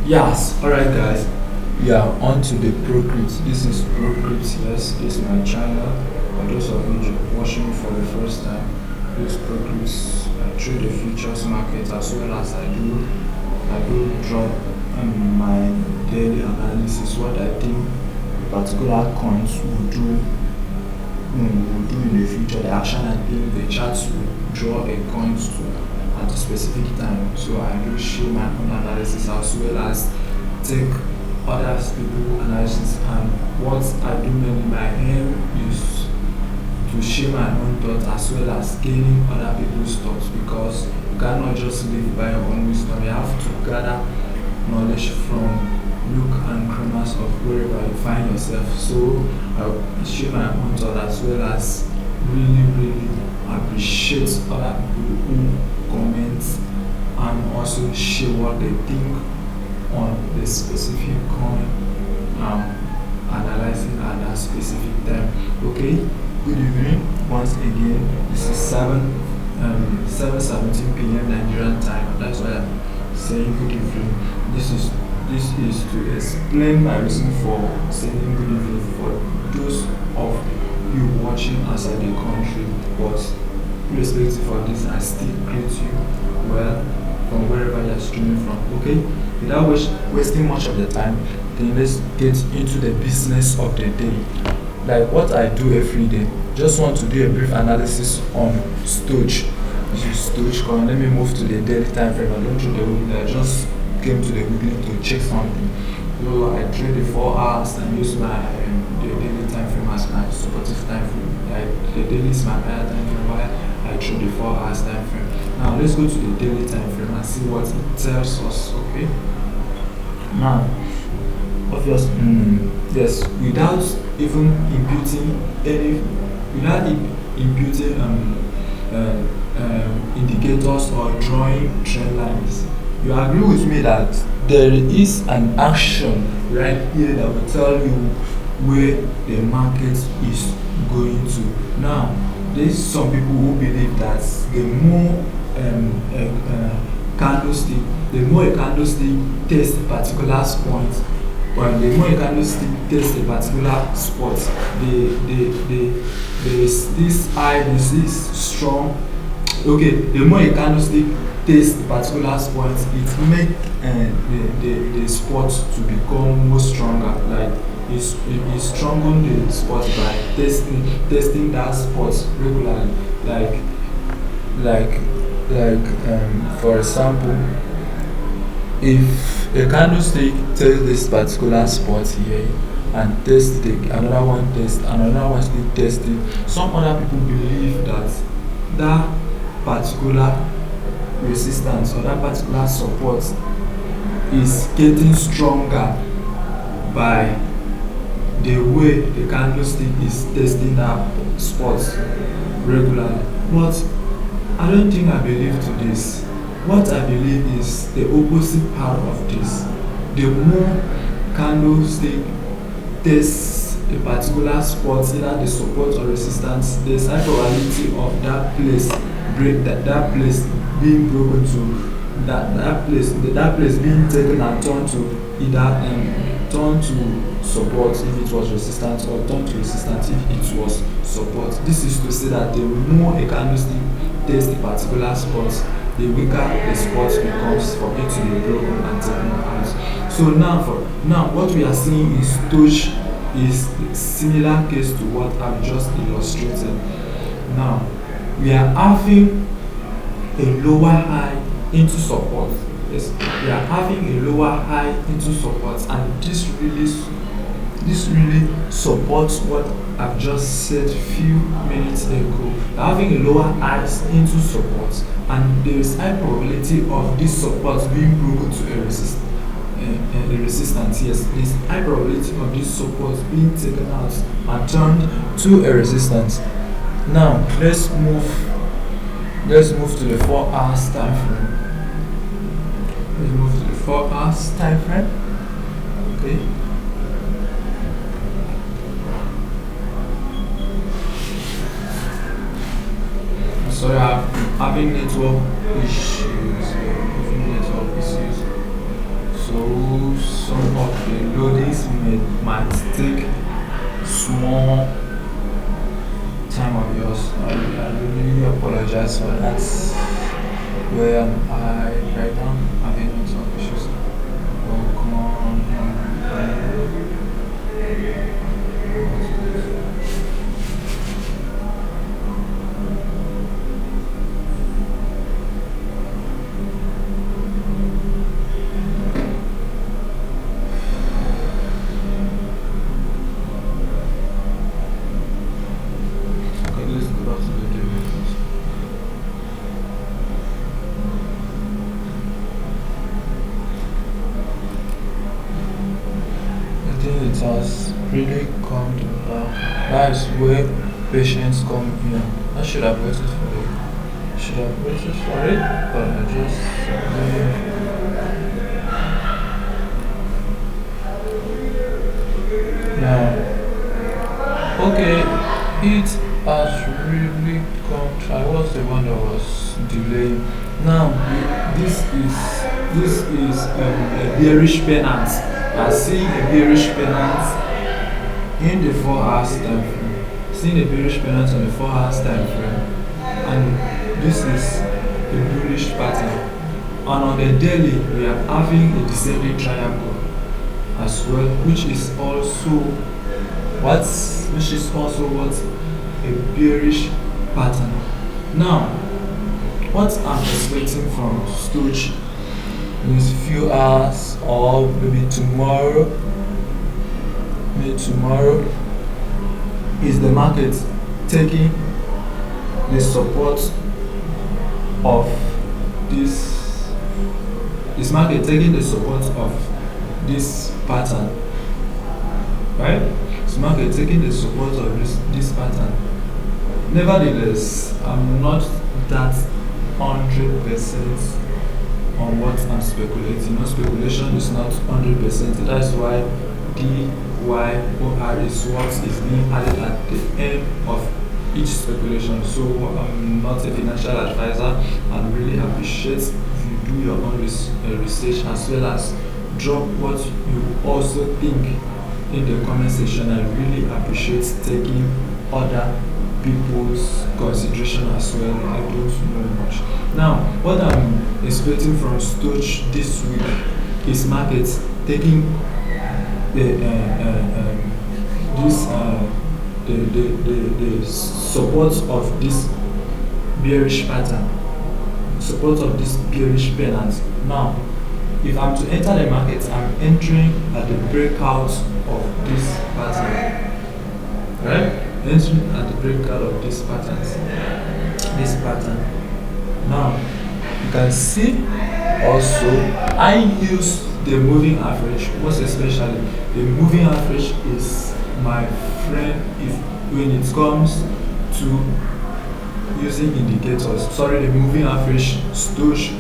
Yes, alright guys. Yeah, on to the Procrypt. This is Procrypt, yes, this is my channel. For those of you watching me for the first time, this Procrypt through the futures market as well as I do drop my daily analysis, what I think particular coins will do in the future, the action I think the charts will draw a coins to at a specific time. So I do share my own analysis as well as take other people analysis, and what I do mainly my aim is to share my own thoughts as well as gaining other people's thoughts, because you cannot just live by your own wisdom. You have to gather knowledge from look and corners of wherever you find yourself. So I will share my own thoughts as well as really appreciate other people who comment and also share what they think on the specific coin analyzing at that specific time. Okay, good evening once again. This is 7:17 p.m. Nigerian time. That's why I'm saying good evening. This is to explain my reason for saying good evening for those of you watching outside the country, but irrespective of this, I still greet you well from wherever you're streaming from. Okay, without wasting much of the time, then let's get into the business of the day. Like what I do every day, just want to do a brief analysis on Stoch. This is Stoch coin. Let me move to the daily time frame. I don't do the weekly. I just came to the weekly to check something. So I trade the 4 hours and use my the daily time frame as my supportive time frame. Like the daily is my higher time frame, while I trade the 4 hours time frame. Now let's go to the daily time frame and see what it tells us. Okay. Now, obvious, yes, without even imputing any, without imputing indicators or drawing trend lines, you agree with me that there is an action right here that will tell you where the market is going to. Now, there's some people who believe that the more candlestick, the more a candlestick tests a particular point, or the more a candlestick tests a particular spot, this strong. Okay, the more a candlestick tests a particular spot, it make the spot to become more stronger. Like it strengthen the spot by testing that spot regularly. For example, if a candlestick takes this particular spot here and test it, another one test, another one still test it, some other people believe that that particular resistance or that particular support is getting stronger by the way the candlestick is testing that spot regularly. But I don't think I believe to this. What I believe is the opposite part of this. The more candlestick tests a particular spot, either the support or resistance, there's high probability of that place that place being broken to that place being taken and turned to either turn to support if it was resistance, or turn to resistance if it was support. This is to say that the more a candlestick tests a particular spot, the weaker the spot becomes for it to be broken and taken out. So now what we are seeing in Stoch is similar case to what I've just illustrated. Now we are having a lower high into support. Yes, we are having a lower high into support, and this really supports what I've just said a few minutes ago. We are having a lower high into support, and there is high probability of this support being broken to a resistance. Yes, there is high probability of this support being taken out and turned to a resistance. Now let's move to the 4 hours time frame. Let's move to the 4 hours time frame. Okay. Sorry, I'm having network issues. So So some of the loadings might take small time of yours. I really apologize for that. Where am I right now? Having network issues. Oh, come on. Okay, let's go back to the game. I think it has really come to that is where patients come in. I should have waited for it. Should have waited for it, but I just now. Okay, it has really come. I was the one that was delaying. Now, this is a bearish pennant. I see a bearish pennant in the 4 hours time frame. Seeing a bearish pennant on the 4 hours time frame, and this is a bullish pattern. And on the daily, we are having a descending triangle as well, which is also what a bearish pattern. Now, what I'm expecting from Stoch in these few hours or maybe tomorrow is the market taking the support of this market taking the support of this pattern, right? This market taking the support of this pattern. Nevertheless, I'm not that 100% on what I'm speculating. No, speculation is not 100%. That's why DYOR is what is being added at the end of each speculation. So I'm not a financial advisor, and really appreciate if you do your own research, as well as drop what you also think in the comment section. I really appreciate taking other people's consideration as well. I don't know much. Now, what I'm expecting from Stoch this week is market taking the support of this bearish pattern, support of this bearish pennant. Now, if I'm to enter the market, I'm entering at the breakout of this pattern, right? Entering at the breakout of this pattern. Now, you can see also I use the moving average. Most especially, the moving average is my friend if when it comes to using indicators. Sorry, the moving average Stoch,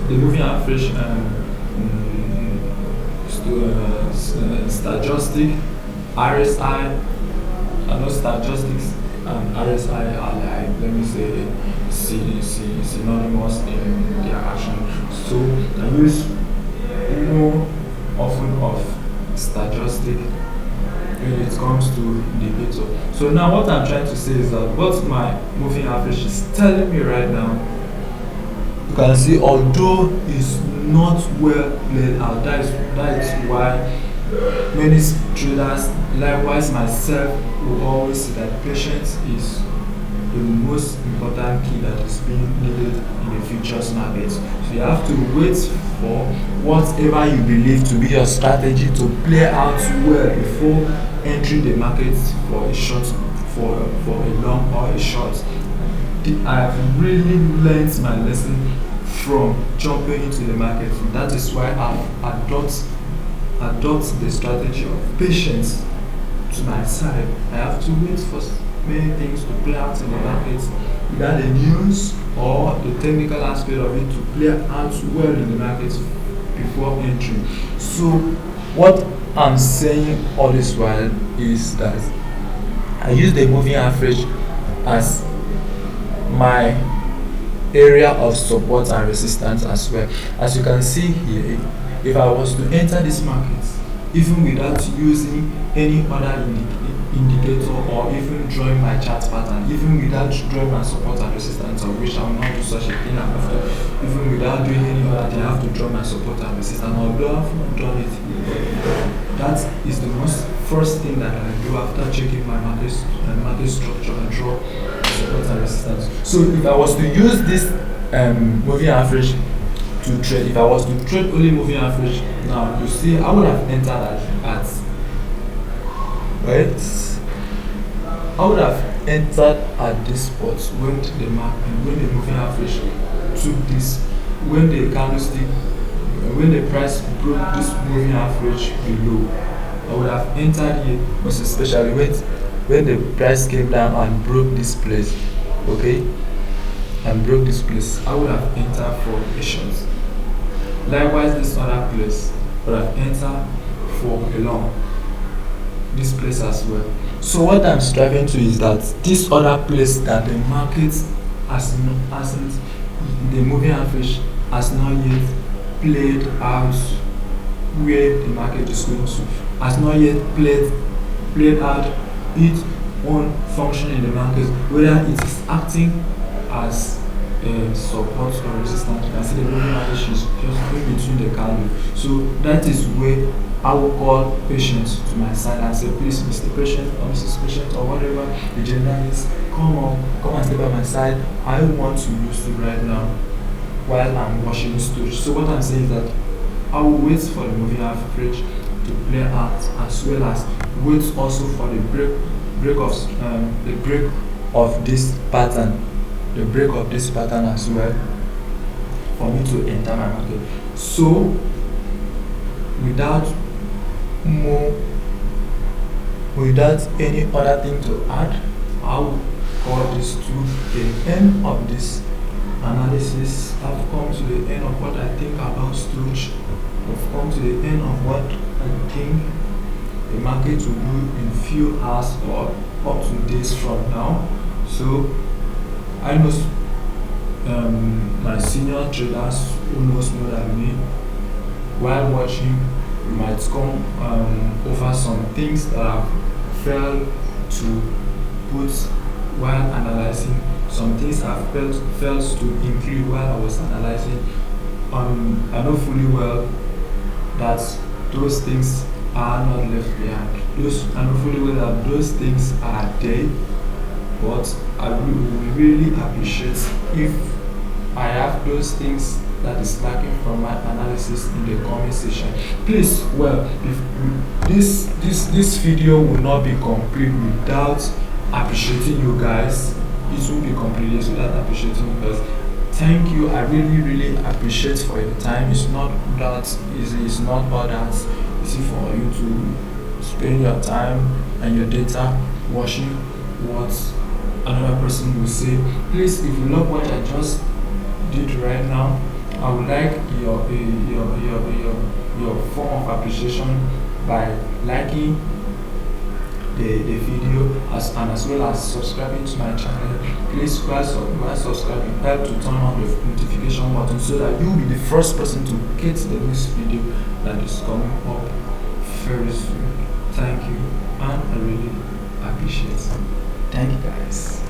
the moving average stochastic RSI. I know stochastics and RSI are like, let me say, synonymous in their action. So I use more often of stochastic when it comes to indicator. So now what I'm trying to say is that what my moving average is telling me right now, you can see, although it's not well laid out, that is why many traders, likewise myself, will always say that patience is the most important key that is being needed in the futures market. So you have to wait for whatever you believe to be your strategy to play out well before entering the market for a short, for a long or a short. I have really learned my lesson from jumping into the market. That is why I adopt the strategy of patience to my side. I have to wait for many things to play out in the market, either the news or the technical aspect of it to play out well in the market before entering. So what I'm saying all this while is that I use the moving average as my area of support and resistance as well. As you can see here, if I was to enter this market, even without using any other indicator or even drawing my chart pattern, even without drawing my support and resistance, of which I will not do such a thing, I have to, even without doing any other thing, I have to draw my support and resistance. Although I have not done it, that is the most first thing that I do after checking my market structure and draw support and resistance. So if I was to use this moving average to trade, if I was to trade only moving average, now you see I would have entered at right. I would have entered at this spot when the moving average took this, when the candlestick, when the price broke this moving average below. I would have entered here, most especially when the price came down and broke this place, okay, and broke this place. I would have entered for a short. Likewise, this other place would have entered for a long. This place as well. So what I'm striving to is that this other place that the market hasn't, the moving average has not yet played out where the market is going to, has not yet played out its own function in the market, whether it is acting as support or resistance. You can see the moving average is just in between the candle. So that is where I will call patience to my side and say, please, Mr. Patient or Mrs. Patient or whatever the gender is, come and stay by my side. I want to use it right now while I'm watching storage. So what I'm saying is that I will wait for the moving average to play out, as well as wait also for the break of this pattern, the break of this pattern as well, for me to enter my market. So without any other thing to add, I will call this to the end of this analysis. I've come to the end of what I think about storage. I've come to the end of what I think the market will do in few hours or up to days from now. So I know my senior traders who knows more than me, while watching, you might come over some things that I've failed to put while analyzing, some things I've failed to include while I was analyzing. I know fully well that those things are not left behind. I know fully well that those things are there, but I will really appreciate if I have those things that is lacking from my analysis in the comment section. Please, well, if this video will not be complete without appreciating you guys. It will be complete without appreciating you guys. Thank you. I really appreciate for your time. It's not that easy. It's not all that easy for you to spend your time and your data watching what another person will say. Please, if you love what I just did right now, I would like your form of appreciation by liking the video as well as subscribing to my channel. Please, while subscribing, help to turn on the notification button so that you will be the first person to get the next video that is coming up very soon. Thank you, and I really appreciate it. Thank you guys.